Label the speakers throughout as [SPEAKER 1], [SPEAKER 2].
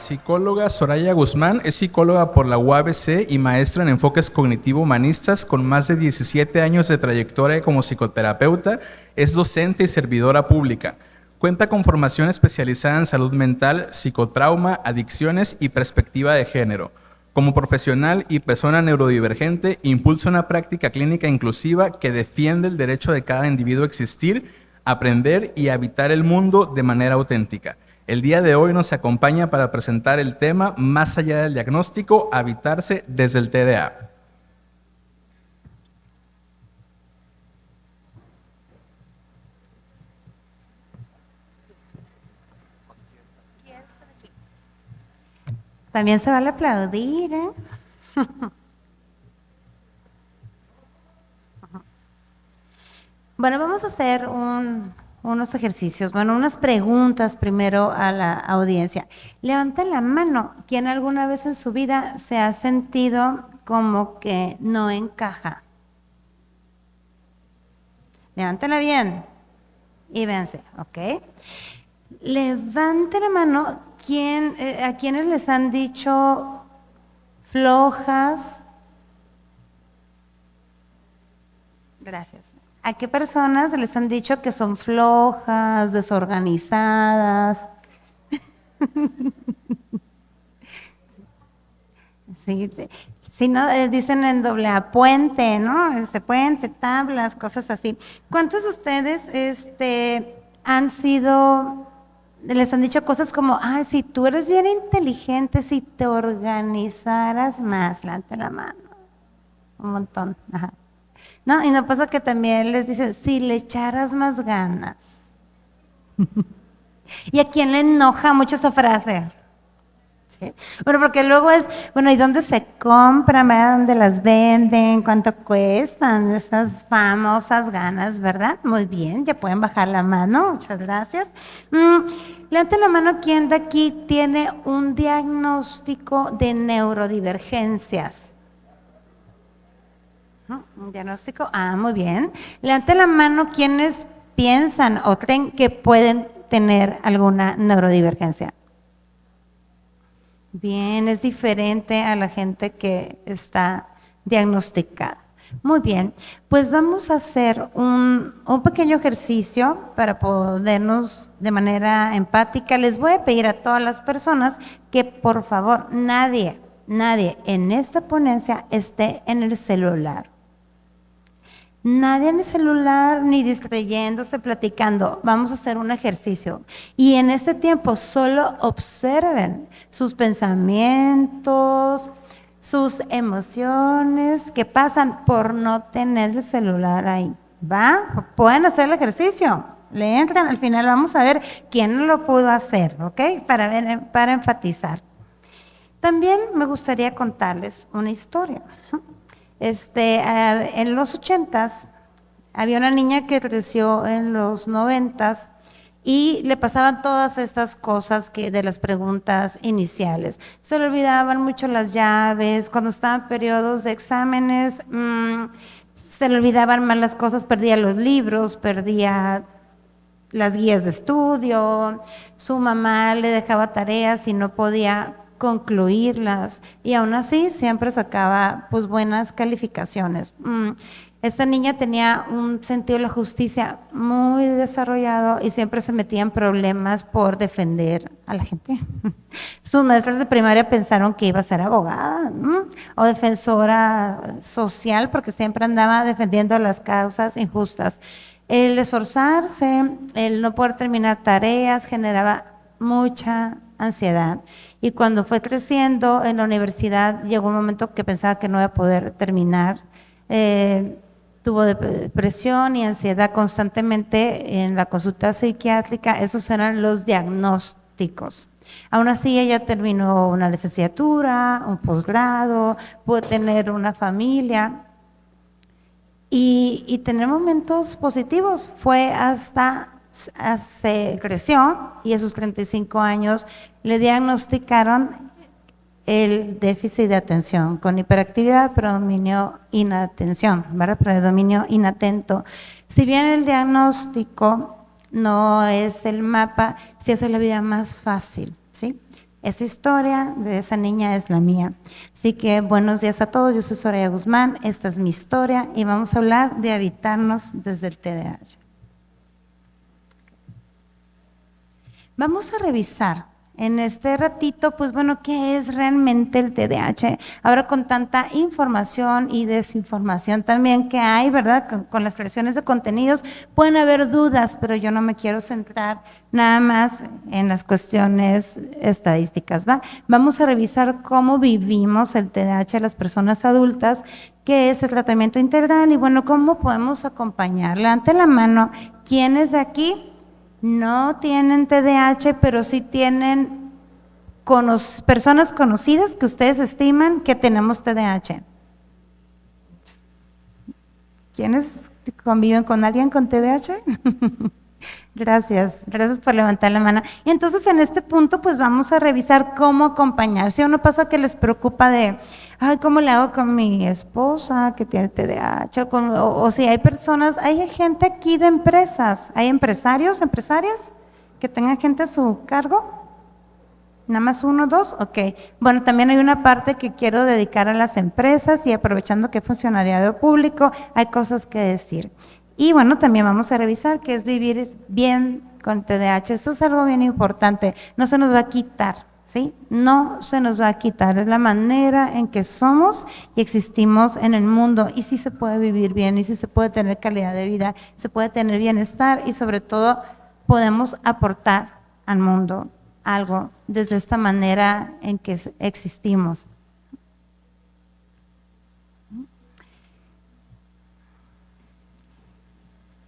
[SPEAKER 1] psicóloga Soraya Guzmán es psicóloga por la UABC y maestra en enfoques cognitivo-humanistas con más de 17 años de trayectoria como psicoterapeuta. Es docente y servidora pública. Cuenta con formación especializada en salud mental, psicotrauma, adicciones y perspectiva de género. Como profesional y persona neurodivergente, impulsa una práctica clínica inclusiva que defiende el derecho de cada individuo a existir, aprender y habitar el mundo de manera auténtica. El día de hoy nos acompaña para presentar el tema Más allá del diagnóstico, habitarse desde el TDA.
[SPEAKER 2] También se vale aplaudir, ¿eh? Bueno, vamos a hacer unos ejercicios, unas preguntas primero a la audiencia. Levanten la mano, ¿quién alguna vez en su vida se ha sentido como que no encaja? Levántela bien y véanse, ¿ok? Levanten la mano, ¿a quienes les han dicho flojas? Gracias. ¿A qué personas les han dicho que son flojas, desorganizadas? Sí, no, dicen en doble A, puente, ¿no? Puente, tablas, cosas así. ¿Cuántos de ustedes les han dicho cosas como, ay, si tú eres bien inteligente, si te organizaras más? Levanta la mano. Un montón, ajá. No, y no pasa que también les dicen, si le echaras más ganas. ¿Y a quién le enoja mucho esa frase? ¿Sí? Bueno, porque luego ¿y dónde se compran? ¿Dónde las venden? ¿Cuánto cuestan esas famosas ganas, verdad? Muy bien, ya pueden bajar la mano, muchas gracias. Levanten la mano, ¿quién de aquí tiene un diagnóstico de neurodivergencias? ¿Un diagnóstico? Muy bien. Levanten la mano quienes piensan o creen que pueden tener alguna neurodivergencia. Bien, es diferente a la gente que está diagnosticada. Muy bien, pues vamos a hacer un pequeño ejercicio para podernos de manera empática. Les voy a pedir a todas las personas que por favor nadie en esta ponencia esté en el celular. Nadie en el celular, ni distrayéndose, platicando. Vamos a hacer un ejercicio. Y en este tiempo solo observen sus pensamientos, sus emociones que pasan por no tener el celular ahí. ¿Va? Pueden hacer el ejercicio. Le entran, al final vamos a ver quién lo pudo hacer, ¿ok? Para enfatizar. También me gustaría contarles una historia. En los 80s había una niña que creció en los 90s y le pasaban todas estas cosas de las preguntas iniciales. Se le olvidaban mucho las llaves, cuando estaban periodos de exámenes, se le olvidaban más las cosas, perdía los libros, perdía las guías de estudio, su mamá le dejaba tareas y no podía concluirlas, y aún así siempre sacaba pues buenas calificaciones. Esta niña tenía un sentido de la justicia muy desarrollado y siempre se metía en problemas por defender a la gente. Sus maestras de primaria pensaron que iba a ser abogada, o defensora social, porque siempre andaba defendiendo las causas injustas. El esforzarse, el no poder terminar tareas generaba mucha ansiedad. Y cuando fue creciendo en la universidad, llegó un momento que pensaba que no iba a poder terminar. Tuvo depresión y ansiedad constantemente en la consulta psiquiátrica. Esos eran los diagnósticos. Aún así, ella terminó una licenciatura, un posgrado, pudo tener una familia y tener momentos positivos. Se creció y a sus 35 años le diagnosticaron el déficit de atención con hiperactividad, predominio inatención, ¿verdad? Predominio inatento. Si bien el diagnóstico no es el mapa, sí hace la vida más fácil, ¿sí? Esa historia de esa niña es la mía. Así que buenos días a todos, yo soy Soraya Guzmán, esta es mi historia y vamos a hablar de habitarnos desde el TDAH. Vamos a revisar en este ratito, pues bueno, ¿qué es realmente el TDAH? Ahora con tanta información y desinformación también que hay, ¿verdad? Con las creaciones de contenidos, pueden haber dudas, pero yo no me quiero centrar nada más en las cuestiones estadísticas, ¿va? Vamos a revisar cómo vivimos el TDAH las personas adultas, qué es el tratamiento integral y bueno, cómo podemos acompañar. Levante la mano, ¿quiénes de aquí no tienen TDAH, pero sí tienen personas conocidas que ustedes estiman que tenemos TDAH? ¿Quiénes conviven con alguien con TDAH? Gracias por levantar la mano. Y entonces en este punto pues vamos a revisar cómo acompañar. Si o no pasa que les preocupa de, ay, ¿cómo le hago con mi esposa que tiene TDAH? O si hay personas, hay gente aquí de empresas, hay empresarios, empresarias que tengan gente a su cargo. ¿Nada más uno, dos? Ok. Bueno, también hay una parte que quiero dedicar a las empresas y aprovechando que es funcionariado público, hay cosas que decir. Y bueno, también vamos a revisar qué es vivir bien con TDAH. Esto es algo bien importante, no se nos va a quitar, ¿sí? No se nos va a quitar, es la manera en que somos y existimos en el mundo. Y sí se puede vivir bien, y sí se puede tener calidad de vida, se puede tener bienestar y sobre todo podemos aportar al mundo algo desde esta manera en que existimos.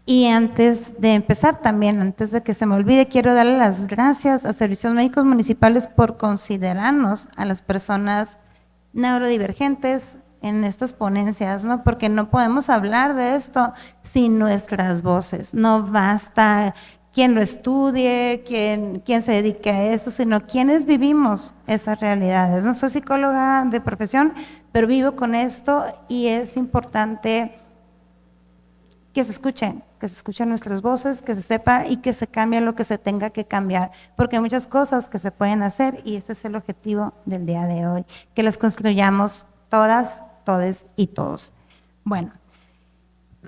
[SPEAKER 2] Y antes de empezar también, antes de que se me olvide, quiero darle las gracias a Servicios Médicos Municipales por considerarnos a las personas neurodivergentes en estas ponencias, ¿no? Porque no podemos hablar de esto sin nuestras voces. No basta quien lo estudie, quien se dedique a eso, sino quienes vivimos esas realidades. No soy psicóloga de profesión, pero vivo con esto y es importante que se escuchen nuestras voces, que se sepa y que se cambie lo que se tenga que cambiar, porque hay muchas cosas que se pueden hacer y ese es el objetivo del día de hoy, que las construyamos todas, todes y todos. Bueno,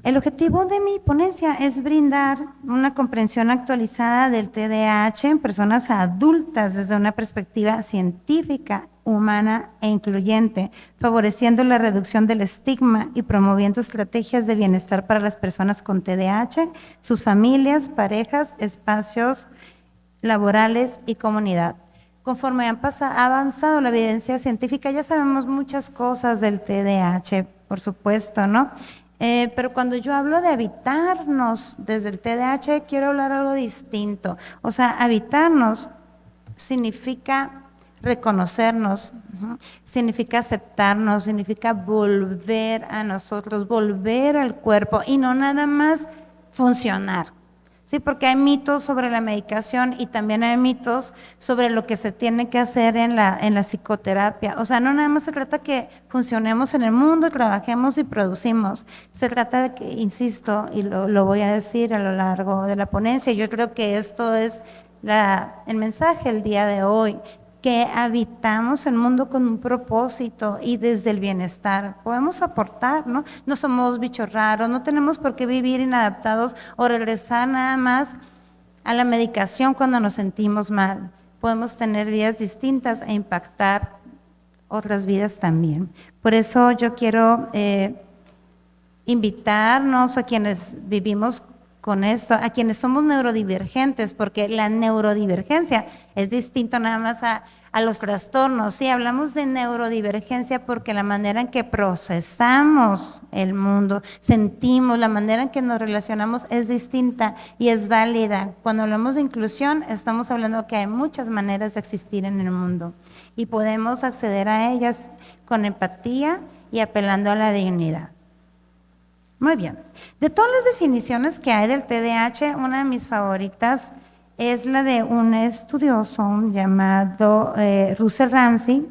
[SPEAKER 2] el objetivo de mi ponencia es brindar una comprensión actualizada del TDAH en personas adultas desde una perspectiva científica, humana e incluyente, favoreciendo la reducción del estigma y promoviendo estrategias de bienestar para las personas con TDAH, sus familias, parejas, espacios laborales y comunidad. Conforme ha avanzado la evidencia científica, ya sabemos muchas cosas del TDAH, por supuesto, ¿no? Pero cuando yo hablo de habitarnos desde el TDAH, quiero hablar algo distinto. O sea, habitarnos significa reconocernos, significa aceptarnos, significa volver a nosotros, volver al cuerpo y no nada más funcionar. Sí, porque hay mitos sobre la medicación y también hay mitos sobre lo que se tiene que hacer en la psicoterapia. O sea, no nada más se trata que funcionemos en el mundo, trabajemos y producimos. Se trata de que, insisto, y lo voy a decir a lo largo de la ponencia, yo creo que esto es el mensaje el día de hoy, que habitamos el mundo con un propósito y desde el bienestar podemos aportar, ¿no? No somos bichos raros, no tenemos por qué vivir inadaptados o regresar nada más a la medicación cuando nos sentimos mal. Podemos tener vidas distintas e impactar otras vidas también. Por eso yo quiero invitarnos a quienes vivimos con esto, a quienes somos neurodivergentes, porque la neurodivergencia es distinto nada más a los trastornos. Sí, hablamos de neurodivergencia porque la manera en que procesamos el mundo, sentimos, la manera en que nos relacionamos es distinta y es válida. Cuando hablamos de inclusión, estamos hablando que hay muchas maneras de existir en el mundo y podemos acceder a ellas con empatía y apelando a la dignidad. Muy bien. De todas las definiciones que hay del TDAH, una de mis favoritas es la de un estudioso llamado Russell Ramsey,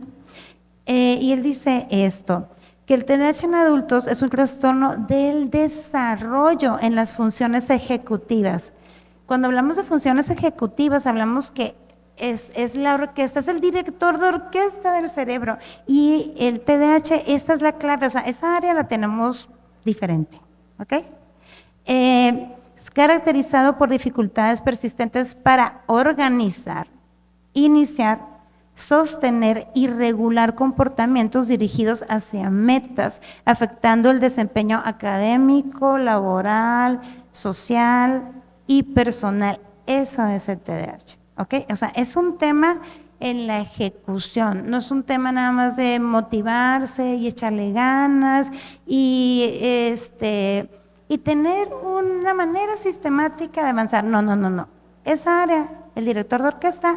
[SPEAKER 2] y él dice esto, que el TDAH en adultos es un trastorno del desarrollo en las funciones ejecutivas. Cuando hablamos de funciones ejecutivas, hablamos que es la orquesta, es el director de orquesta del cerebro. Y el TDAH, esta es la clave, o sea, esa área la tenemos diferente, ¿ok? Es caracterizado por dificultades persistentes para organizar, iniciar, sostener y regular comportamientos dirigidos hacia metas, afectando el desempeño académico, laboral, social y personal. Eso es el TDAH, ¿ok? O sea, es un tema en la ejecución, no es un tema nada más de motivarse y echarle ganas y tener una manera sistemática de avanzar. No. Esa área, el director de orquesta,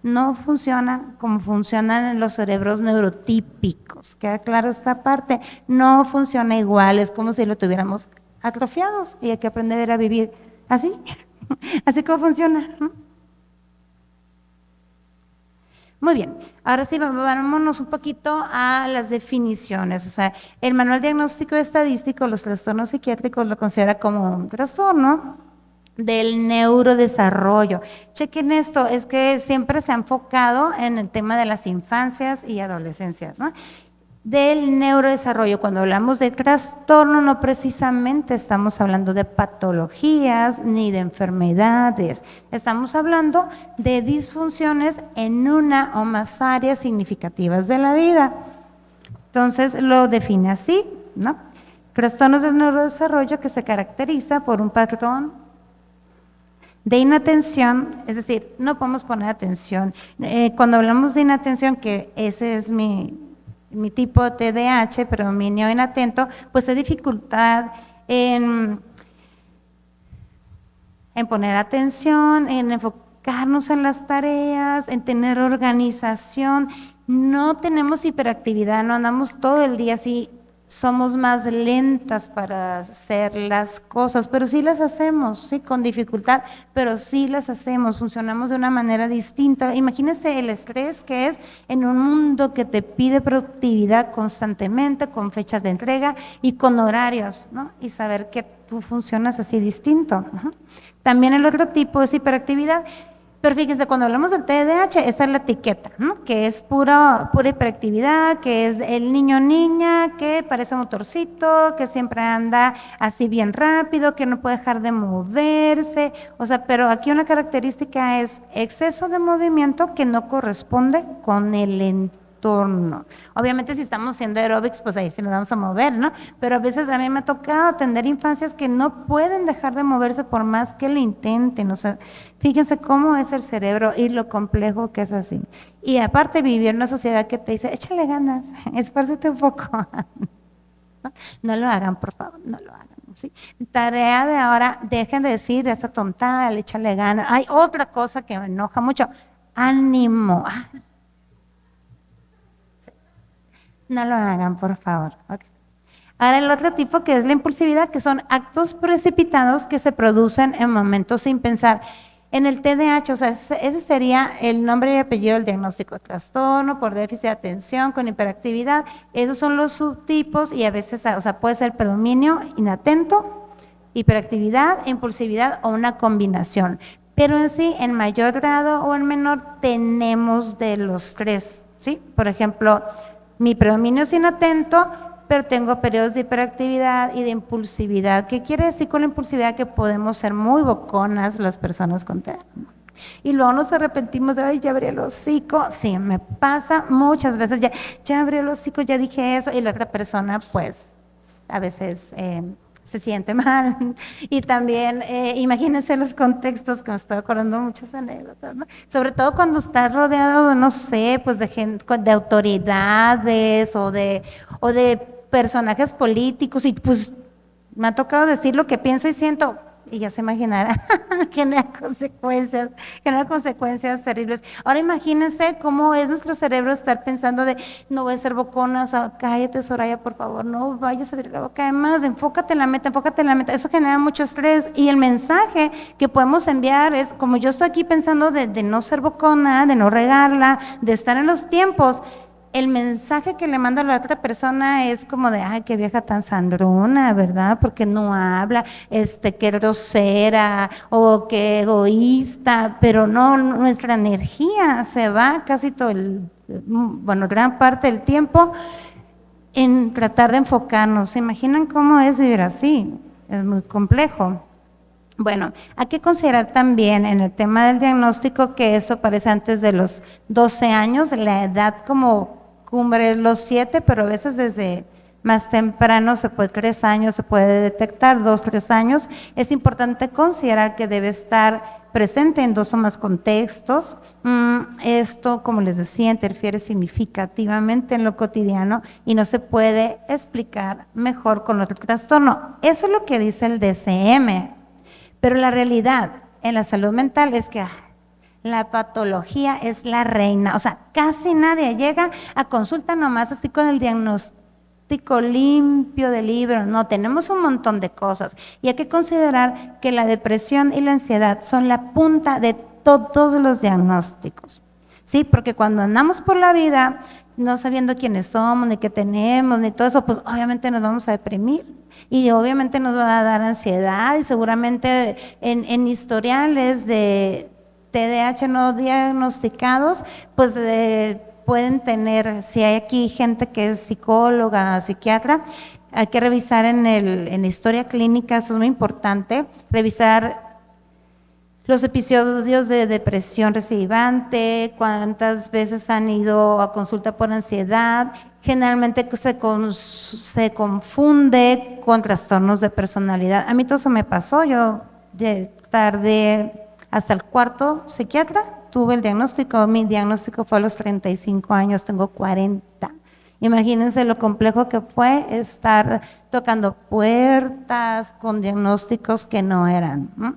[SPEAKER 2] no funciona como funcionan los cerebros neurotípicos. ¿Queda claro esta parte? No funciona igual, es como si lo tuviéramos atrofiados y hay que aprender a vivir así, así como funciona. Muy bien, ahora sí, vámonos un poquito a las definiciones. O sea, el Manual Diagnóstico Estadístico, los trastornos psiquiátricos lo considera como un trastorno del neurodesarrollo. Chequen esto, es que siempre se ha enfocado en el tema de las infancias y adolescencias, ¿no? Del neurodesarrollo. Cuando hablamos de trastorno, no precisamente estamos hablando de patologías ni de enfermedades, estamos hablando de disfunciones en una o más áreas significativas de la vida. Entonces lo define así, ¿no? Trastornos del neurodesarrollo que se caracteriza por un patrón de inatención, es decir, no podemos poner atención. Cuando hablamos de inatención, que ese es mi tipo de TDAH, predominio inatento, pues hay dificultad en poner atención, en enfocarnos en las tareas, en tener organización. No tenemos hiperactividad, no andamos todo el día así, somos más lentas para hacer las cosas, pero sí las hacemos, sí, con dificultad, pero sí las hacemos, funcionamos de una manera distinta. Imagínense el estrés que es en un mundo que te pide productividad constantemente, con fechas de entrega y con horarios, ¿no? Y saber que tú funcionas así distinto. También el otro tipo es hiperactividad. Pero fíjense, cuando hablamos del TDAH, esa es la etiqueta, ¿no? Que es pura hiperactividad, que es el niño o niña que parece motorcito, que siempre anda así bien rápido, que no puede dejar de moverse. O sea, pero aquí una característica es exceso de movimiento que no corresponde con el entorno. Obviamente si estamos haciendo aeróbics, pues ahí sí nos vamos a mover, ¿no? Pero a veces a mí me ha tocado atender infancias que no pueden dejar de moverse por más que lo intenten. O sea, fíjense cómo es el cerebro y lo complejo que es así. Y aparte vivir en una sociedad que te dice, échale ganas, esfuérzate un poco. No lo hagan, por favor, no lo hagan. ¿Sí? Tarea de ahora, dejen de decir esa tontada, échale ganas. Hay otra cosa que me enoja mucho, ánimo. No lo hagan, por favor. Okay. Ahora el otro tipo que es la impulsividad, que son actos precipitados que se producen en momentos sin pensar. En el TDAH, o sea, ese sería el nombre y apellido del diagnóstico: trastorno por déficit de atención con hiperactividad. Esos son los subtipos y a veces, o sea, puede ser predominio inatento, hiperactividad, impulsividad o una combinación. Pero en sí, en mayor grado o en menor, tenemos de los tres, ¿sí? Por ejemplo, mi predominio es inatento, pero tengo periodos de hiperactividad y de impulsividad. ¿Qué quiere decir con la impulsividad? Que podemos ser muy boconas las personas con TDAH. Y luego nos arrepentimos de, ay, ya abrí el hocico. Sí, me pasa muchas veces, ya abrí el hocico, ya dije eso, y la otra persona pues a veces se siente mal. Y también imagínense los contextos, que me estoy acordando muchas anécdotas, ¿no? Sobre todo cuando estás rodeado de, no sé, pues de gente, de autoridades o de personajes políticos, y pues me ha tocado decir lo que pienso y siento, y ya se imaginará que genera consecuencias terribles. Ahora imagínense cómo es nuestro cerebro estar pensando de, no voy a ser bocona, o sea, cállate, Soraya, por favor, no vayas a abrir la boca. Además, enfócate en la meta, eso genera mucho estrés. Y el mensaje que podemos enviar es, como yo estoy aquí pensando de no ser bocona, de no regarla, de estar en los tiempos, el mensaje que le manda a la otra persona es como de, ay, qué vieja tan sandrona, ¿verdad? Porque no habla, qué grosera o qué egoísta, pero no, nuestra energía se va casi gran parte del tiempo en tratar de enfocarnos. ¿Se imaginan cómo es vivir así? Es muy complejo. Bueno, hay que considerar también en el tema del diagnóstico que eso aparece antes de los 12 años, la edad como cumbre los 7, pero a veces desde más temprano, 3 años se puede detectar, 2, 3 años. Es importante considerar que debe estar presente en 2 o más contextos. Esto, como les decía, interfiere significativamente en lo cotidiano y no se puede explicar mejor con otro trastorno. Eso es lo que dice el DSM. Pero la realidad en la salud mental es que la patología es la reina. O sea, casi nadie llega a consulta nomás así con el diagnóstico limpio del libro. No, tenemos un montón de cosas. Y hay que considerar que la depresión y la ansiedad son la punta de todos los diagnósticos. ¿Sí? Porque cuando andamos por la vida no sabiendo quiénes somos, ni qué tenemos, ni todo eso, pues obviamente nos vamos a deprimir. Y obviamente nos va a dar ansiedad y seguramente en historiales de TDAH no diagnosticados, pues pueden tener, si hay aquí gente que es psicóloga, psiquiatra, hay que revisar en la historia clínica, eso es muy importante, revisar los episodios de depresión recidivante, cuántas veces han ido a consulta por ansiedad. Generalmente se confunde con trastornos de personalidad. A mí todo eso me pasó, yo tardé hasta el 4.º psiquiatra, tuve el diagnóstico, mi diagnóstico fue a los 35 años, tengo 40. Imagínense lo complejo que fue estar tocando puertas con diagnósticos que no eran, ¿no?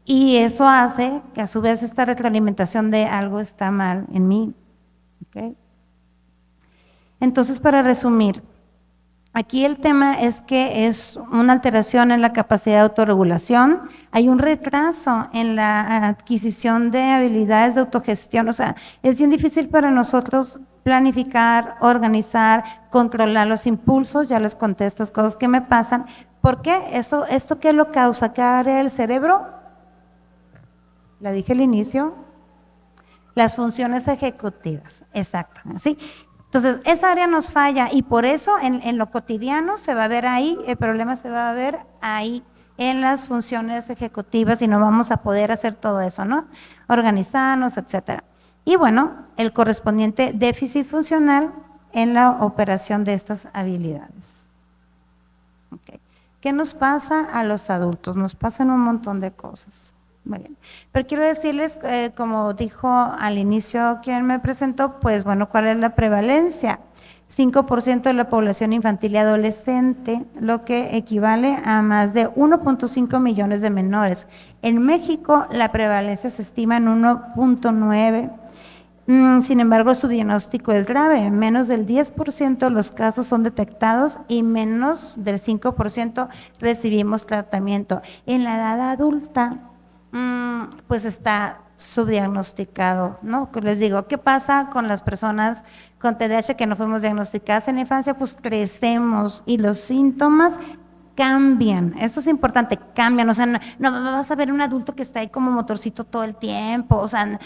[SPEAKER 2] Y eso hace que a su vez esta retroalimentación de algo está mal en mí. ¿Okay? Entonces, para resumir, aquí el tema es que es una alteración en la capacidad de autorregulación, hay un retraso en la adquisición de habilidades de autogestión, o sea, es bien difícil para nosotros planificar, organizar, controlar los impulsos, ya les conté estas cosas que me pasan. ¿Por qué? ¿Esto qué lo causa? ¿Qué área del cerebro? La dije al inicio, las funciones ejecutivas, exacto, ¿sí? Entonces, esa área nos falla y por eso en lo cotidiano se va a ver ahí, el problema se va a ver ahí en las funciones ejecutivas y no vamos a poder hacer todo eso, ¿no? Organizarnos, etcétera. Y bueno, el correspondiente déficit funcional en la operación de estas habilidades. Okay. ¿Qué nos pasa a los adultos? Nos pasan un montón de cosas. Muy bien. Pero quiero decirles, como dijo al inicio quien me presentó, pues bueno, ¿cuál es la prevalencia? 5% de la población infantil y adolescente, lo que equivale a más de 1.5 millones de menores. En México la prevalencia se estima en 1.9. Sin embargo, su diagnóstico es grave. Menos del 10% de los casos son detectados y menos del 5% recibimos tratamiento. En la edad adulta, pues está subdiagnosticado, ¿no? Les digo, ¿qué pasa con las personas con TDAH que no fuimos diagnosticadas en la infancia? Pues crecemos y los síntomas cambian, eso es importante, cambian, o sea, no vas a ver un adulto que está ahí como motorcito todo el tiempo, o sea,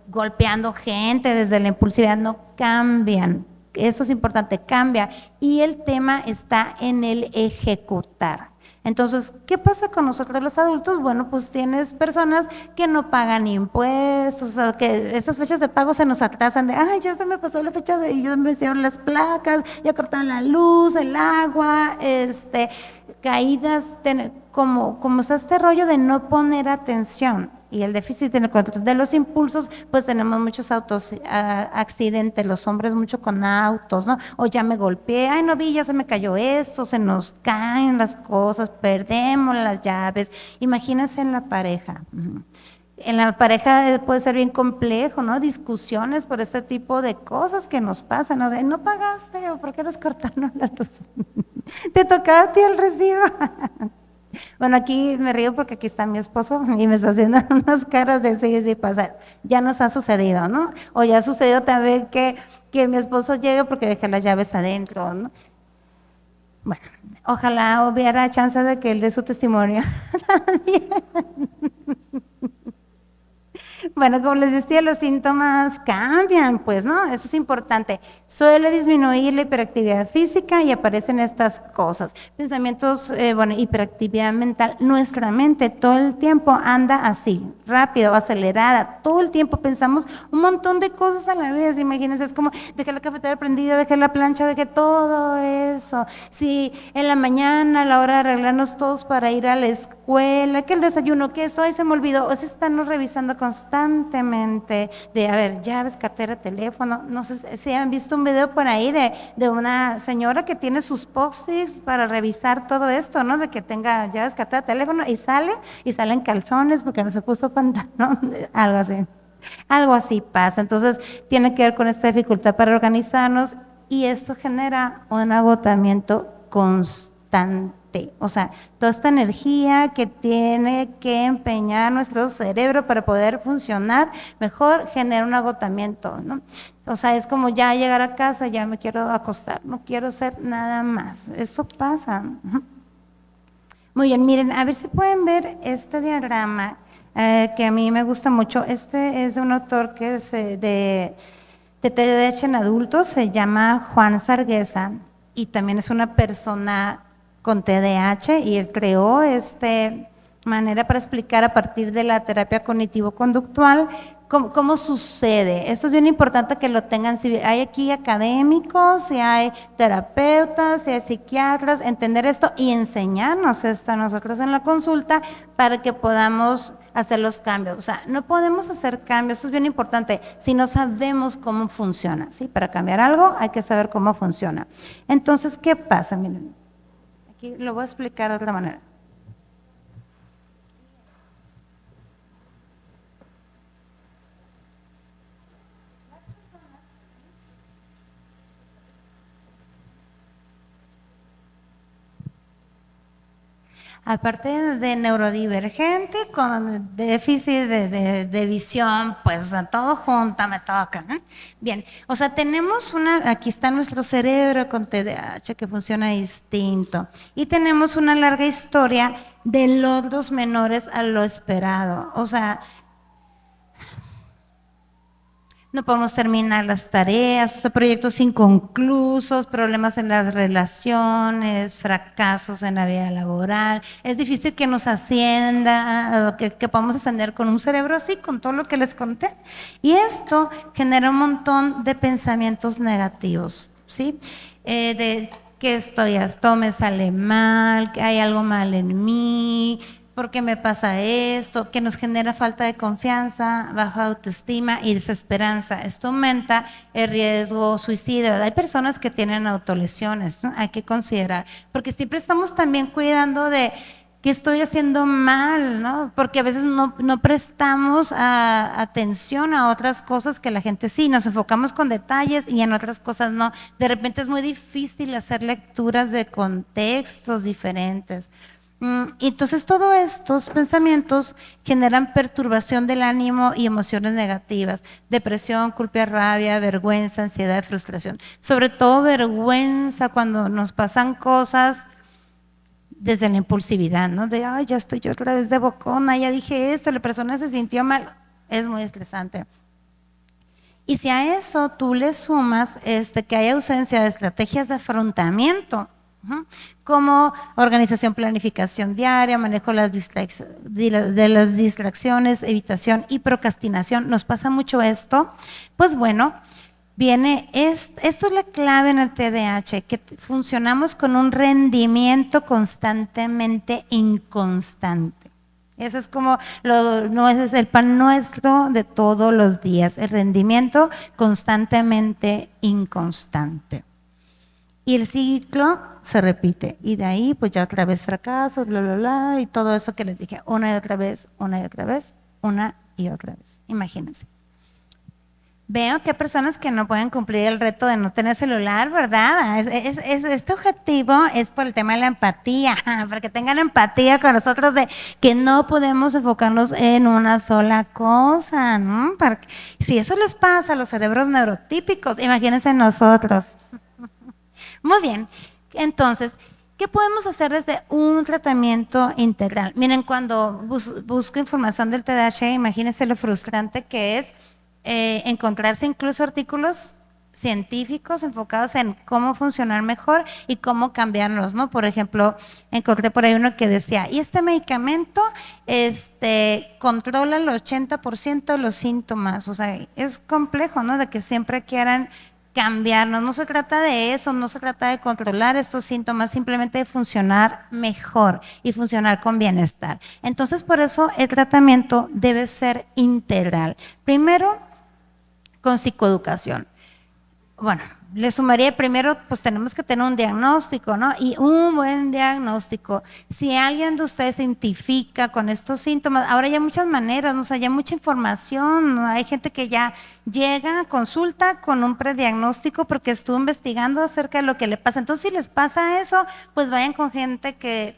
[SPEAKER 2] golpeando gente desde la impulsividad, no cambian, eso es importante, cambia, y el tema está en el ejecutar. Entonces, ¿qué pasa con nosotros los adultos? Bueno, pues tienes personas que no pagan impuestos, o sea, que esas fechas de pago se nos atrasan de, ay, ya se me pasó la fecha y ya me hicieron las placas, ya cortaron la luz, el agua, caídas, como está este rollo de no poner atención y el déficit en el control de los impulsos, pues tenemos muchos accidentes, los hombres mucho con autos, ¿no? O ya me golpeé, ay no vi, ya se me cayó esto, se nos caen las cosas, perdemos las llaves. Imagínense en la pareja. En la pareja puede ser bien complejo, ¿no? Discusiones por este tipo de cosas que nos pasan, ¿no? De no pagaste o por qué les cortaron la luz. Te tocaba a ti el recibo. Bueno, aquí me río porque aquí está mi esposo y me está haciendo unas caras de sí, sí pasa. Ya nos ha sucedido, ¿no? O ya ha sucedido también que mi esposo llegue porque dejé las llaves adentro, ¿no? Bueno, ojalá hubiera chance de que él dé su testimonio también. Bueno, como les decía, los síntomas cambian, pues, ¿no? Eso es importante. Suele disminuir la hiperactividad física y aparecen estas cosas. Pensamientos, bueno, hiperactividad mental. Nuestra mente todo el tiempo anda así, rápido, acelerada. Todo el tiempo pensamos un montón de cosas a la vez. Imagínense, es como dejé la cafetera prendida, dejé la plancha, dejé todo eso. Si en la mañana, a la hora de arreglarnos todos para ir a la escuela, que el desayuno, que eso, ahí se me olvidó. O sea, estamos revisando constantemente de, a ver, llaves, cartera, teléfono. No sé si han visto un video por ahí de una señora que tiene sus post-its para revisar todo esto, ¿no? De que tenga llaves, cartera, teléfono y salen calzones porque no se puso pantalón, algo así. Algo así pasa. Entonces, tiene que ver con esta dificultad para organizarnos y esto genera un agotamiento constante. O sea, toda esta energía que tiene que empeñar nuestro cerebro para poder funcionar mejor genera un agotamiento, ¿no? O sea, es como ya llegar a casa, ya me quiero acostar, no quiero hacer nada más. Eso pasa. Muy bien, miren, a ver si pueden ver este diagrama que a mí me gusta mucho. Este es de un autor que es de TDAH en adultos, se llama Juan Sarguesa y también es una persona con TDAH y él creó manera para explicar a partir de la terapia cognitivo-conductual cómo sucede. Esto es bien importante que lo tengan. Si hay aquí académicos, si hay terapeutas, si hay psiquiatras, entender esto y enseñarnos esto a nosotros en la consulta para que podamos hacer los cambios. O sea, no podemos hacer cambios, eso es bien importante, si no sabemos cómo funciona, ¿sí? Para cambiar algo hay que saber cómo funciona. Entonces, ¿qué pasa? Miren, aquí lo voy a explicar de otra manera. Aparte de neurodivergente, con déficit de visión, pues todo junto me toca, ¿no? Bien, o sea, tenemos aquí está nuestro cerebro con TDAH que funciona distinto y tenemos una larga historia de logros menores a lo esperado, o sea, no podemos terminar las tareas, o sea, proyectos inconclusos, problemas en las relaciones, fracasos en la vida laboral. Es difícil que nos ascienda, que podamos ascender con un cerebro así, con todo lo que les conté. Y esto genera un montón de pensamientos negativos, ¿sí? De que esto me sale mal, que hay algo mal en mí, ¿por qué me pasa esto? Que nos genera falta de confianza, baja autoestima y desesperanza. Esto aumenta el riesgo suicida. Hay personas que tienen autolesiones, ¿no? Hay que considerar, porque siempre estamos también cuidando de qué estoy haciendo mal, ¿no? Porque a veces no prestamos atención a otras cosas que la gente sí, nos enfocamos con detalles y en otras cosas no. De repente es muy difícil hacer lecturas de contextos diferentes. Entonces todos estos pensamientos generan perturbación del ánimo y emociones negativas, depresión, culpa, rabia, vergüenza, ansiedad, frustración. Sobre todo vergüenza cuando nos pasan cosas desde la impulsividad, ¿no? De, ay, ya estoy yo otra vez de bocona, ya dije esto, la persona se sintió mal. Es muy estresante. Y si a eso tú le sumas que hay ausencia de estrategias de afrontamiento, como organización, planificación diaria, manejo de las distracciones, evitación y procrastinación, nos pasa mucho esto, pues bueno, esto es la clave en el TDAH, que funcionamos con un rendimiento constantemente inconstante. Ese es como ese es el pan nuestro de todos los días, el rendimiento constantemente inconstante. Y el ciclo se repite. Y de ahí, pues ya otra vez fracasos, bla, bla, bla, y todo eso que les dije, una y otra vez, una y otra vez, una y otra vez. Imagínense. Veo que hay personas que no pueden cumplir el reto de no tener celular, ¿verdad? Este objetivo es por el tema de la empatía, para que tengan empatía con nosotros de que no podemos enfocarnos en una sola cosa, ¿no? Si eso les pasa a los cerebros neurotípicos, imagínense nosotros. Muy bien, entonces, ¿qué podemos hacer desde un tratamiento integral? Miren, cuando busco información del TDAH, imagínense lo frustrante que es encontrarse incluso artículos científicos enfocados en cómo funcionar mejor y cómo cambiarnos, ¿no? Por ejemplo, encontré por ahí uno que decía, y este medicamento controla el 80% de los síntomas. O sea, es complejo, ¿no? De que siempre quieran cambiarnos. No se trata de eso, no se trata de controlar estos síntomas, simplemente de funcionar mejor y funcionar con bienestar. Entonces, por eso el tratamiento debe ser integral. Primero, con psicoeducación. Bueno, le sumaría primero, pues tenemos que tener un diagnóstico, ¿no? Y un buen diagnóstico. Si alguien de ustedes se identifica con estos síntomas, ahora ya hay muchas maneras, ¿no? O sea, ya hay mucha información, ¿no? Hay gente que ya llega, consulta con un prediagnóstico porque estuvo investigando acerca de lo que le pasa. Entonces, si les pasa eso, pues vayan con gente que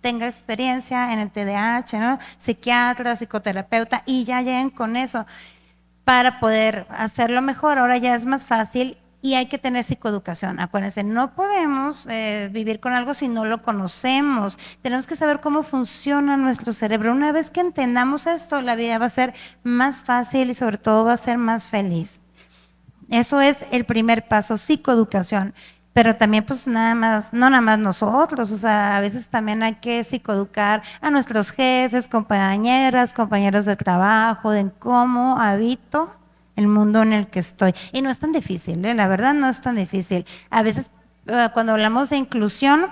[SPEAKER 2] tenga experiencia en el TDAH, ¿no? Psiquiatra, psicoterapeuta, y ya lleguen con eso para poder hacerlo mejor. Ahora ya es más fácil y hay que tener psicoeducación. Acuérdense, no podemos vivir con algo si no lo conocemos. Tenemos que saber cómo funciona nuestro cerebro. Una vez que entendamos esto, la vida va a ser más fácil y sobre todo va a ser más feliz. Eso es el primer paso, psicoeducación. Pero también pues no nada más nosotros, o sea, a veces también hay que psicoeducar a nuestros jefes, compañeras, compañeros de trabajo, de cómo habito el mundo en el que estoy. Y no es tan difícil, la verdad no es tan difícil. A veces cuando hablamos de inclusión,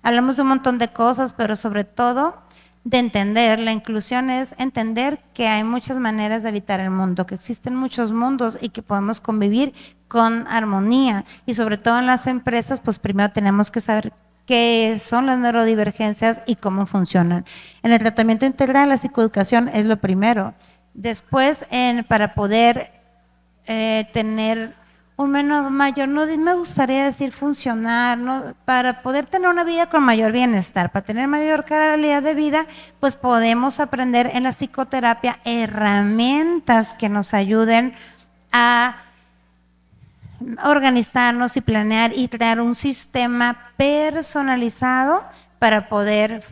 [SPEAKER 2] hablamos de un montón de cosas, pero sobre todo de entender. La inclusión es entender que hay muchas maneras de habitar el mundo, que existen muchos mundos y que podemos convivir con armonía. Y sobre todo en las empresas, pues primero tenemos que saber qué son las neurodivergencias y cómo funcionan. En el tratamiento integral, la psicoeducación es lo primero. Después, para poder tener un mayor, no me gustaría decir funcionar, ¿no? Para poder tener una vida con mayor bienestar, para tener mayor calidad de vida, pues podemos aprender en la psicoterapia herramientas que nos ayuden a organizarnos y planear y crear un sistema personalizado para poder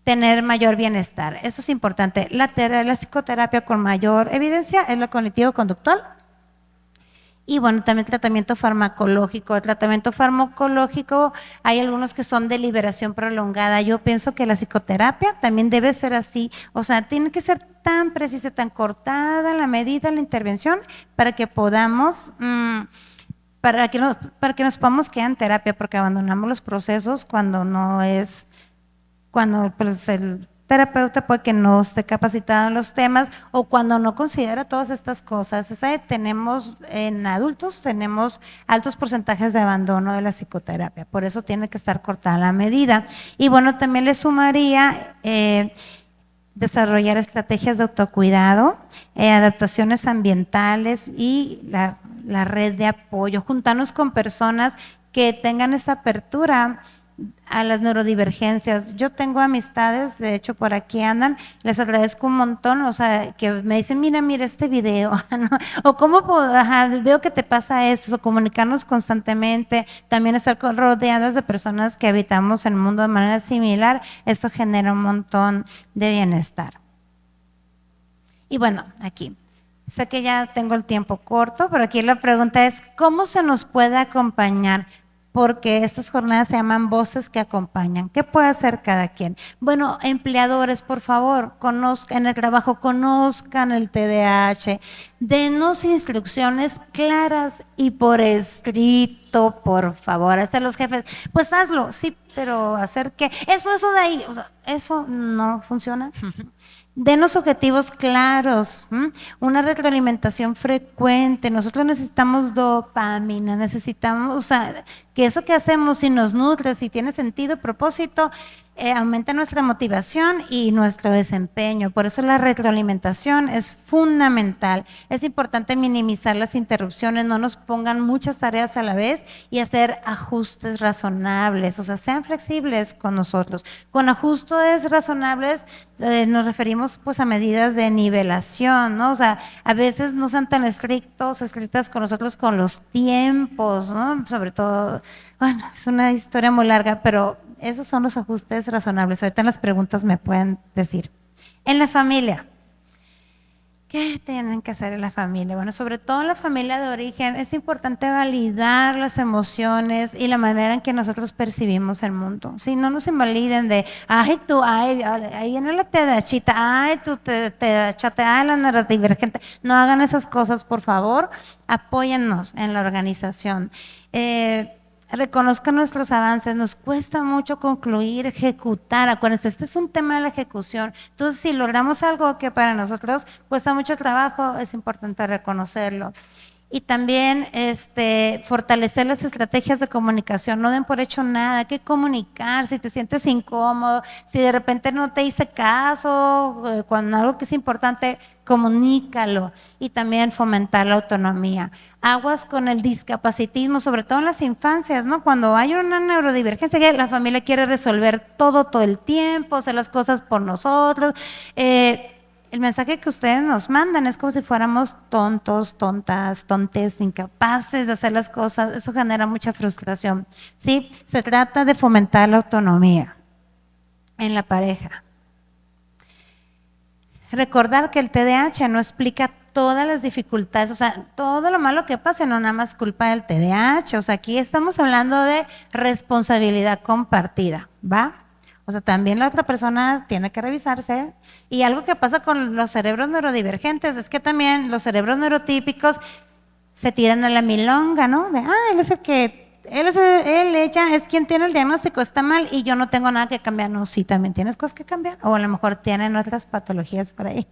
[SPEAKER 2] tener mayor bienestar. Eso es importante. La psicoterapia con mayor evidencia es la cognitivo-conductual. Y bueno, también tratamiento farmacológico. El tratamiento farmacológico, hay algunos que son de liberación prolongada. Yo pienso que la psicoterapia también debe ser así. O sea, tiene que ser tan precisa, tan cortada la medida, la intervención, para que podamos, para que nos podamos quedar en terapia, porque abandonamos los procesos cuando pues, el terapeuta puede que no esté capacitado en los temas o cuando no considera todas estas cosas. En adultos tenemos altos porcentajes de abandono de la psicoterapia, por eso tiene que estar cortada la medida. Y bueno, también le sumaría desarrollar estrategias de autocuidado, adaptaciones ambientales y la red de apoyo, juntarnos con personas que tengan esa apertura a las neurodivergencias. Yo tengo amistades, de hecho por aquí andan, les agradezco un montón, o sea, que me dicen, mira este video, ¿no? O cómo veo que te pasa eso, o comunicarnos constantemente, también estar rodeadas de personas que habitamos en el mundo de manera similar, eso genera un montón de bienestar. Y bueno, aquí, sé que ya tengo el tiempo corto, pero aquí la pregunta es, ¿cómo se nos puede acompañar? Porque estas jornadas se llaman voces que acompañan. ¿Qué puede hacer cada quien? Bueno, empleadores, por favor, en el trabajo, conozcan el TDAH, denos instrucciones claras y por escrito, por favor. Hacer los jefes, pues hazlo, sí, pero hacer qué, eso de ahí, o sea, eso no funciona. Denos objetivos claros, una retroalimentación frecuente. Nosotros necesitamos dopamina, necesitamos, o sea, que eso que hacemos, si nos nutre, si tiene sentido, propósito, aumenta nuestra motivación y nuestro desempeño. Por eso la retroalimentación es fundamental. Es importante minimizar las interrupciones, no nos pongan muchas tareas a la vez y hacer ajustes razonables, o sea, sean flexibles con nosotros. Con ajustes razonables nos referimos pues a medidas de nivelación, ¿no? O sea, a veces no sean tan estrictas con nosotros con los tiempos, ¿no? Sobre todo, bueno, es una historia muy larga, pero esos son los ajustes razonables. Ahorita en las preguntas me pueden decir. En la familia, ¿qué tienen que hacer en la familia? Bueno, sobre todo en la familia de origen, es importante validar las emociones y la manera en que nosotros percibimos el mundo. Si no nos invaliden de, ay, tú, ay, ahí viene la TDAHita, ay, tú, TDAHate, ay, la neurodivergente. No hagan esas cosas, por favor. Apóyennos en la organización. Reconozcan nuestros avances, nos cuesta mucho concluir, ejecutar, acuérdense, este es un tema de la ejecución, entonces si logramos algo que para nosotros cuesta mucho trabajo, es importante reconocerlo. Y también fortalecer las estrategias de comunicación, no den por hecho nada, hay que comunicar, si te sientes incómodo, si de repente no te hice caso, cuando algo que es importante, comunícalo. Y también fomentar la autonomía. Aguas con el discapacitismo, sobre todo en las infancias, ¿no? Cuando hay una neurodivergencia, la familia quiere resolver todo el tiempo, hacer las cosas por nosotros. El mensaje que ustedes nos mandan es como si fuéramos tontos, tontas, tontes, incapaces de hacer las cosas. Eso genera mucha frustración. ¿Sí? Se trata de fomentar la autonomía en la pareja. Recordar que el TDAH no explica todas las dificultades, o sea, todo lo malo que pasa no nada más culpa del TDAH, o sea, aquí estamos hablando de responsabilidad compartida, ¿va? O sea, también la otra persona tiene que revisarse. Y algo que pasa con los cerebros neurodivergentes es que también los cerebros neurotípicos se tiran a la milonga, ¿no? De, él es el que, ella es quien tiene el diagnóstico, está mal y yo no tengo nada que cambiar. No, sí, también tienes cosas que cambiar. O a lo mejor tienen otras patologías por ahí.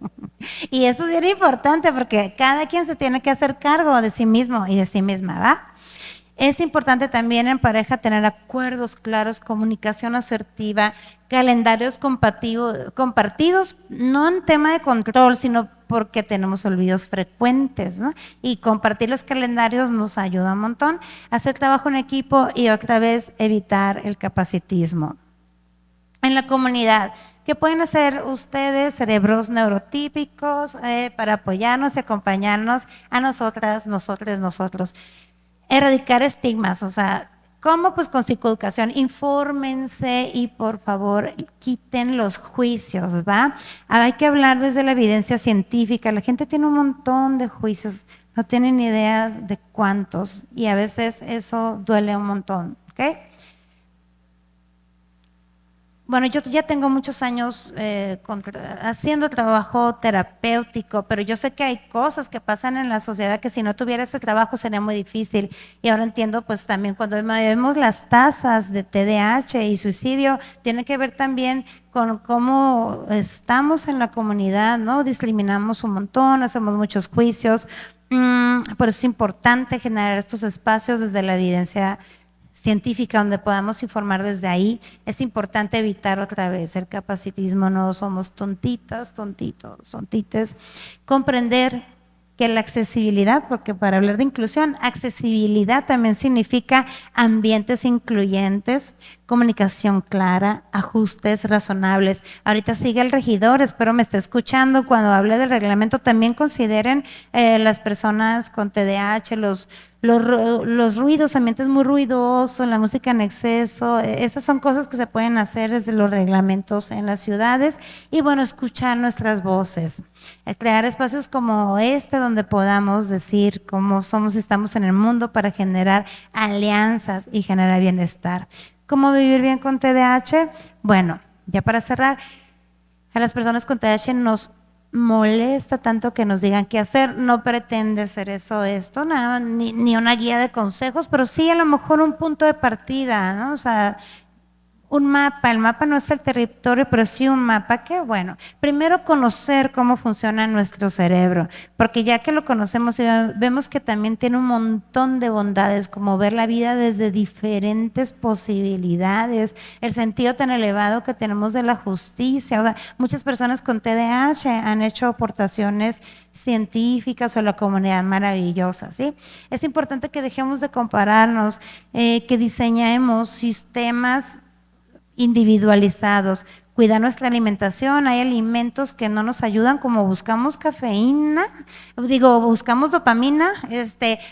[SPEAKER 2] Y eso es bien importante porque cada quien se tiene que hacer cargo de sí mismo y de sí misma, ¿va? Es importante también en pareja tener acuerdos claros, comunicación asertiva, calendarios compartidos, no en tema de control, sino porque tenemos olvidos frecuentes, ¿no? Y compartir los calendarios nos ayuda un montón, hacer trabajo en equipo y otra vez evitar el capacitismo. En la comunidad, ¿qué pueden hacer ustedes, cerebros neurotípicos, para apoyarnos y acompañarnos a nosotras, nosotros? Erradicar estigmas, o sea, ¿cómo? Pues con psicoeducación, infórmense y por favor quiten los juicios, ¿va? Hay que hablar desde la evidencia científica, la gente tiene un montón de juicios, no tienen ni idea de cuántos y a veces eso duele un montón, ¿ok? Bueno, yo ya tengo muchos años haciendo trabajo terapéutico, pero yo sé que hay cosas que pasan en la sociedad que si no tuviera ese trabajo sería muy difícil. Y ahora entiendo pues también cuando vemos las tasas de TDAH y suicidio, tiene que ver también con cómo estamos en la comunidad, ¿no? Discriminamos un montón, hacemos muchos juicios, por eso es importante generar estos espacios desde la evidencia científica donde podamos informar desde ahí. Es importante evitar otra vez el capacitismo, no somos tontitas, tontites. Comprender que la accesibilidad, porque para hablar de inclusión, accesibilidad también significa ambientes incluyentes, comunicación clara, ajustes razonables. Ahorita sigue el regidor, espero me esté escuchando. Cuando hable del reglamento también consideren las personas con TDAH, los ruidos, ambientes muy ruidosos, la música en exceso, esas son cosas que se pueden hacer desde los reglamentos en las ciudades. Y bueno, escuchar nuestras voces, crear espacios como este donde podamos decir cómo somos y estamos en el mundo para generar alianzas y generar bienestar. ¿Cómo vivir bien con TDAH? Bueno, ya para cerrar, a las personas con TDAH nos molesta tanto que nos digan qué hacer, no pretende ser eso esto, nada, ni una guía de consejos, pero sí a lo mejor un punto de partida, ¿no? O sea, un mapa. El mapa no es el territorio, pero sí un mapa. Qué bueno. Primero conocer cómo funciona nuestro cerebro, porque ya que lo conocemos vemos que también tiene un montón de bondades, como ver la vida desde diferentes posibilidades, el sentido tan elevado que tenemos de la justicia. O sea, muchas personas con TDAH han hecho aportaciones científicas o la comunidad maravillosa, ¿sí? Es importante que dejemos de compararnos, que diseñemos sistemas individualizados, cuidar nuestra alimentación. Hay alimentos que no nos ayudan, como buscamos cafeína, buscamos dopamina,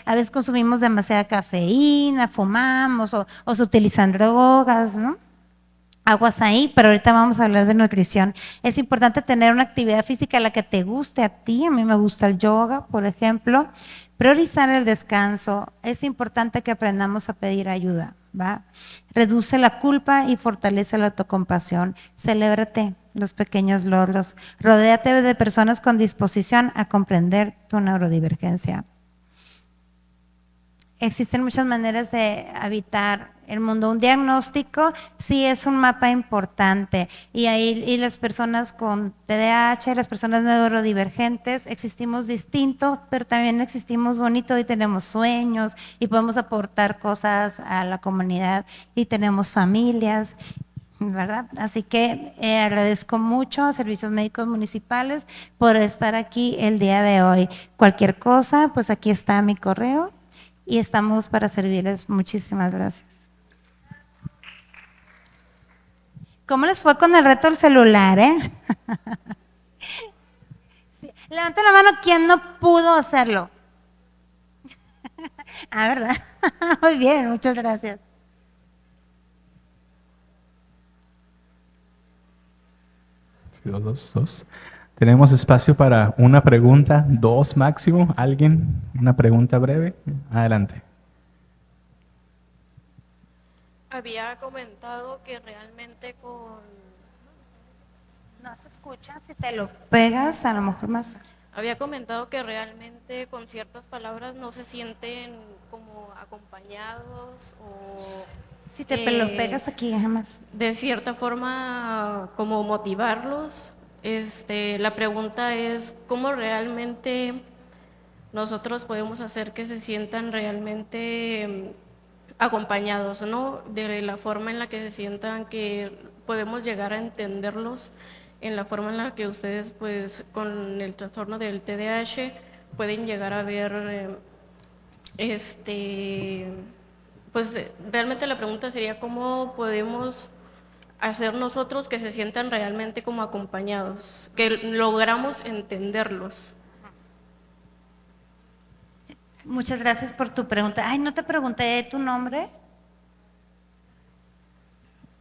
[SPEAKER 2] a veces consumimos demasiada cafeína, fumamos o se utilizan drogas, ¿no? Aguas ahí, pero ahorita vamos a hablar de nutrición. Es importante tener una actividad física, la que te guste a ti. A mí me gusta el yoga, por ejemplo. Priorizar el descanso. Es importante que aprendamos a pedir ayuda, ¿va? Reduce la culpa y fortalece la autocompasión. Celébrate los pequeños logros. Rodéate de personas con disposición a comprender tu neurodivergencia. Existen muchas maneras de habitar el mundo. Un diagnóstico sí es un mapa importante, y las personas con TDAH, las personas neurodivergentes, existimos distinto, pero también existimos bonito y tenemos sueños y podemos aportar cosas a la comunidad y tenemos familias, ¿verdad? Así que agradezco mucho a Servicios Médicos Municipales por estar aquí el día de hoy. Cualquier cosa, pues aquí está mi correo y estamos para servirles. Muchísimas gracias. ¿Cómo les fue con el reto del celular, Sí. Levanten la mano quien no pudo hacerlo. ¿Verdad? Muy bien, muchas gracias.
[SPEAKER 1] Dos. Tenemos espacio para una pregunta, 2 máximo. ¿Alguien? Una pregunta breve. Adelante.
[SPEAKER 3] Había comentado que realmente
[SPEAKER 2] No se escucha, si te lo pegas a lo mejor más.
[SPEAKER 3] Había comentado que realmente con ciertas palabras no se sienten como acompañados o
[SPEAKER 2] Si te lo pegas aquí, jamás.
[SPEAKER 3] de cierta forma como motivarlos. La pregunta es cómo realmente nosotros podemos hacer que se sientan realmente acompañados, ¿no? De la forma en la que se sientan, que podemos llegar a entenderlos, en la forma en la que ustedes, pues, con el trastorno del TDAH pueden llegar a ver, pues, realmente la pregunta sería cómo podemos hacer nosotros que se sientan realmente como acompañados, que logramos entenderlos.
[SPEAKER 2] Muchas gracias por tu pregunta. Ay, no te pregunté tu nombre.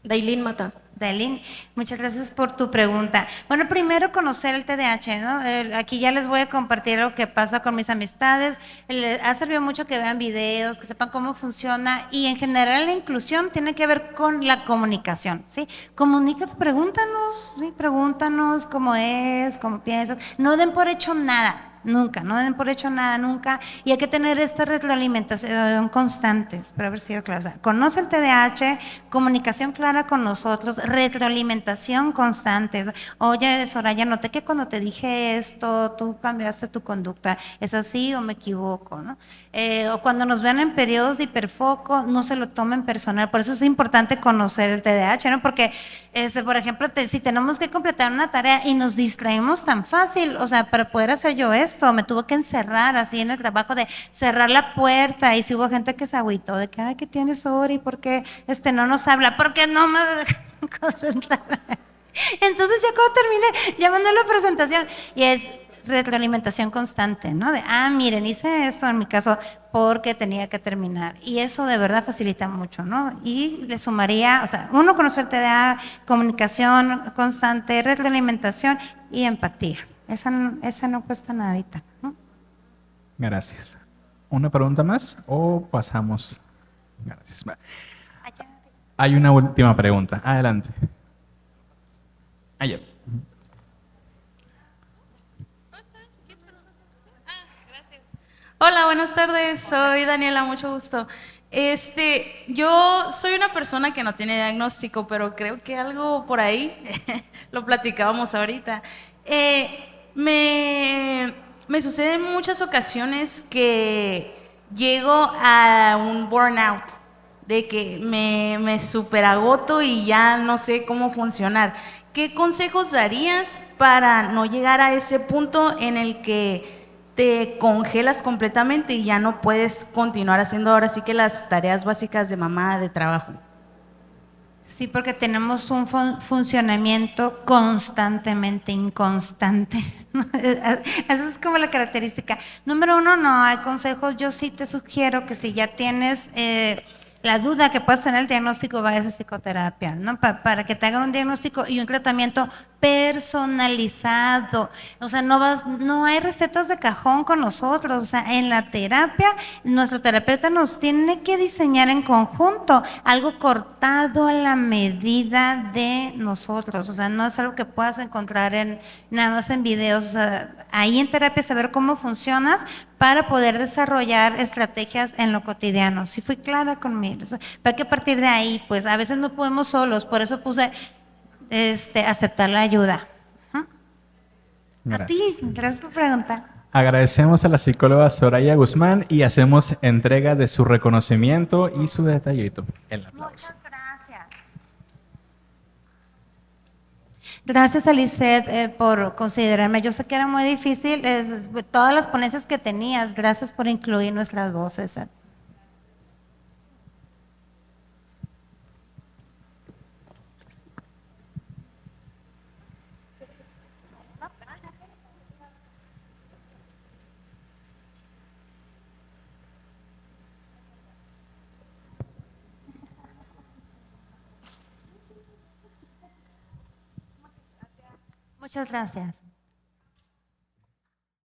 [SPEAKER 3] Dailin Mata.
[SPEAKER 2] Dailin, muchas gracias por tu pregunta. Bueno, primero conocer el TDAH, ¿no? Aquí ya les voy a compartir lo que pasa con mis amistades. Les ha servido mucho que vean videos, que sepan cómo funciona, y en general la inclusión tiene que ver con la comunicación, ¿sí? Comunícate, pregúntanos, ¿sí? Pregúntanos cómo es, cómo piensas. No den por hecho nada. Nunca, no den por hecho nada, nunca. Y hay que tener esta retroalimentación constante. Espero haber sido claro. O sea, conoce el TDAH, comunicación clara con nosotros, retroalimentación constante. Oye, Soraya, noté que cuando te dije esto, tú cambiaste tu conducta. ¿Es así o me equivoco, no? O cuando nos vean en periodos de hiperfoco, no se lo tomen personal. Por eso es importante conocer el TDAH, ¿no? Porque, por ejemplo, si tenemos que completar una tarea y nos distraemos tan fácil, o sea, para poder hacer yo esto, me tuve que encerrar así en el trabajo, de cerrar la puerta, y si hubo gente que se agüitó de que, ay, ¿qué tienes, Ori? ¿Por qué no nos habla? Porque no me dejan concentrar. Entonces yo cuando terminé, ya mandé la presentación, y es retroalimentación constante, ¿no? De, miren, hice esto en mi caso porque tenía que terminar. Y eso de verdad facilita mucho, ¿no? Y le sumaría, o sea, uno conoce el TDA, comunicación constante, retroalimentación y empatía. Esa no cuesta nadita, ¿no?
[SPEAKER 1] Gracias. ¿Una pregunta más o pasamos? Gracias. Hay una última pregunta. Adelante. Allá.
[SPEAKER 4] Hola, buenas tardes, soy Daniela, mucho gusto. Yo soy una persona que no tiene diagnóstico, pero creo que algo por ahí, lo platicábamos ahorita. Me sucede en muchas ocasiones que llego a un burnout, de que me superagoto y ya no sé cómo funcionar. ¿Qué consejos darías para no llegar a ese punto en el que te congelas completamente y ya no puedes continuar haciendo ahora sí que las tareas básicas de mamá, de trabajo?
[SPEAKER 2] Sí, porque tenemos un funcionamiento constantemente inconstante. Esa es como la característica. Número uno, no hay consejos. Yo sí te sugiero que si ya tienes la duda que puedas tener el diagnóstico, vayas a psicoterapia, ¿no? Para que te hagan un diagnóstico y un tratamiento personalizado. O sea, no hay recetas de cajón con nosotros. O sea, en la terapia, nuestro terapeuta nos tiene que diseñar en conjunto algo cortado a la medida de nosotros. O sea, no es algo que puedas encontrar nada más en videos. O sea, ahí en terapia saber cómo funcionas para poder desarrollar estrategias en lo cotidiano. Si fui clara conmigo. Para que a partir de ahí, pues a veces no podemos solos. Por eso puse aceptar la ayuda. A ti,
[SPEAKER 1] Gracias.
[SPEAKER 2] gracias por preguntar.
[SPEAKER 1] Agradecemos a la psicóloga Soraya Guzmán y hacemos entrega de su reconocimiento y su detallito. El aplauso.
[SPEAKER 2] Muchas gracias. Gracias a Lisette por considerarme. Yo sé que era muy difícil, todas las ponencias que tenías. Gracias por incluir nuestras voces. Muchas gracias.